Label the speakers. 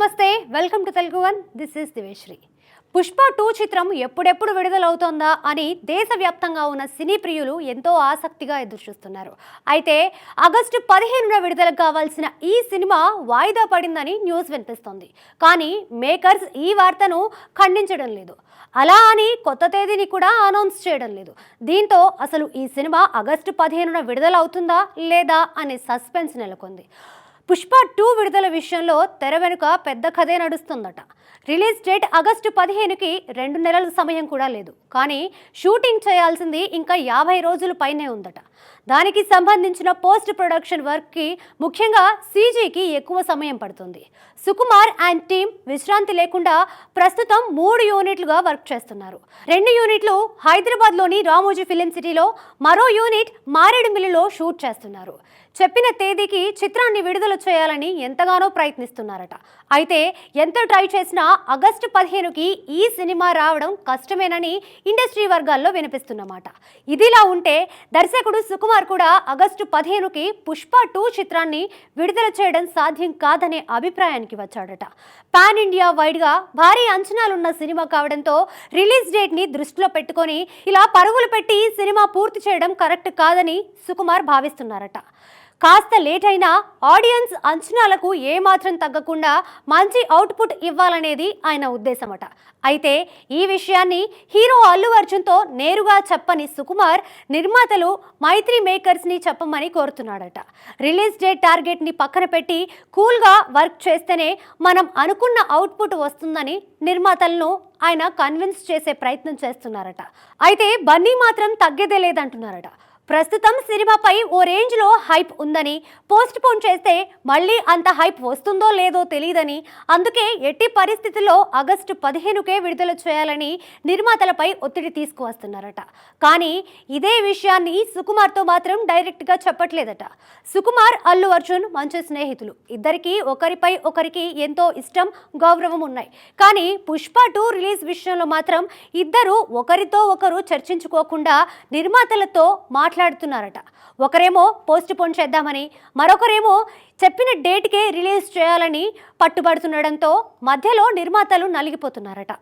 Speaker 1: నమస్తే welcome to Telugu one this is Diveshri. Pushpa 2 చిత్రం ఎప్పుడెప్పుడు విడుదలవుతోందా అని దేశవ్యాప్తంగా ఉన్న సినీ ప్రియులు ఎంతో ఆసక్తిగా ఎదురుచూస్తున్నారు. అయితే ఆగస్టు 15న విడుదల కావాల్సిన ఈ సినిమా వాయిదా పడిందని న్యూస్ వినిపిస్తోంది. కానీ మేకర్స్ ఈ వార్తను ఖండించడం లేదు. అలా అని కొత్త తేదీని కూడా అనౌన్స్ చేయడం లేదు. దీంతో అసలు ఈ సినిమా ఆగస్టు 15న విడుదల అవుతుందా లేదా అనే సస్పెన్స్ నెలకొంది. పుష్ప 2 విడుదల విషయంలో తెర వెనుక పెద్ద కథే నడుస్తుందట. రిలీజ్ డేట్ ఆగస్టు 15కి 2 నెలల సమయం కూడా లేదు. కానీ షూటింగ్ చేయాల్సింది ఇంకా 50 రోజుల పైనే ఉందట. దానికి సంబంధించిన పోస్ట్ ప్రొడక్షన్ వర్క్కి, ముఖ్యంగా సీజీకి ఎక్కువ సమయం పడుతుంది. సుకుమార్ అండ్ టీమ్ విశ్రాంతి లేకుండా ప్రస్తుతం 3 యూనిట్లుగా వర్క్ చేస్తున్నారు. 2 యూనిట్లు హైదరాబాద్లోని రామోజీ ఫిలిం సిటీలో, మరో యూనిట్ మారేడుమిల్లిలో షూట్ చేస్తున్నారు. చెప్పిన తేదీకి చిత్రాన్ని విడుదల చేయాలని ఎంతగానో ప్రయత్నిస్తున్నారట. అయితే ఎంత ట్రై చేసినా ఆగస్టు 15కి ఈ సినిమా రావడం కష్టమేనని ఇండస్ట్రీ వర్గాల్లో వినిపిస్తున్నమాట. ఇదిలా ఉంటే దర్శకుడు సుకుమార్ కూడా ఆగస్టు 15కి పుష్ప 2 చిత్రాన్ని విడుదల చేయడం సాధ్యం కాదనే అభిప్రాయానికి వచ్చాడట. పాన్ ఇండియా వైడ్గా భారీ అంచనాలున్న సినిమా కావడంతో రిలీజ్ డేట్ని దృష్టిలో పెట్టుకొని ఇలా పరుగులు పెట్టి సినిమా పూర్తి చేయడం కరెక్ట్ కాదని సుకుమార్ భావిస్తున్నారట. కాస్త లేట్ అయినా ఆడియన్స్ అంచనాలకు ఏమాత్రం తగ్గకుండా మంచి అవుట్పుట్ ఇవ్వాలనేది ఆయన ఉద్దేశమట. అయితే ఈ విషయాన్ని హీరో అల్లు అర్జున్తో నేరుగా చెప్పని సుకుమార్ నిర్మాతలు మైత్రి మేకర్స్ని చెప్పమని కోరుతున్నాడట. రిలీజ్ డేట్ టార్గెట్ని పక్కన పెట్టి కూల్గా వర్క్ చేస్తేనే మనం అనుకున్న అవుట్పుట్ వస్తుందని నిర్మాతలను ఆయన కన్విన్స్ చేసే ప్రయత్నం చేస్తున్నారట. అయితే బన్నీ మాత్రం తగ్గేదే లేదంటున్నారట. ప్రస్తుతం సినిమాపై ఓ రేంజ్లో హైప్ ఉందని, పోస్ట్ పోన్ చేస్తే మళ్ళీ అంత హైప్ వస్తుందో లేదో తెలియదని, అందుకే ఎట్టి పరిస్థితుల్లో ఆగస్టు 15కే విడుదల చేయాలని నిర్మాతలపై ఒత్తిడి తీసుకువస్తున్నారట. కానీ ఇదే విషయాన్ని సుకుమార్తో మాత్రం డైరెక్ట్గా చెప్పట్లేదట. సుకుమార్, అల్లు అర్జున్ మంచి స్నేహితులు. ఇద్దరికీ ఒకరిపై ఒకరికి ఎంతో ఇష్టం, గౌరవం ఉన్నాయి. కానీ పుష్ప 2 రిలీజ్ విషయంలో మాత్రం ఇద్దరు ఒకరితో ఒకరు చర్చించుకోకుండా నిర్మాతలతో మాట్లాడుతున్నారట. ఒకరేమో పోస్ట్ పోన్ చేద్దామని, మరొకరేమో చెప్పిన డేట్కే రిలీజ్ చేయాలని పట్టుబడుతుండడంతో మధ్యలో నిర్మాతలు నలిగిపోతున్నారట.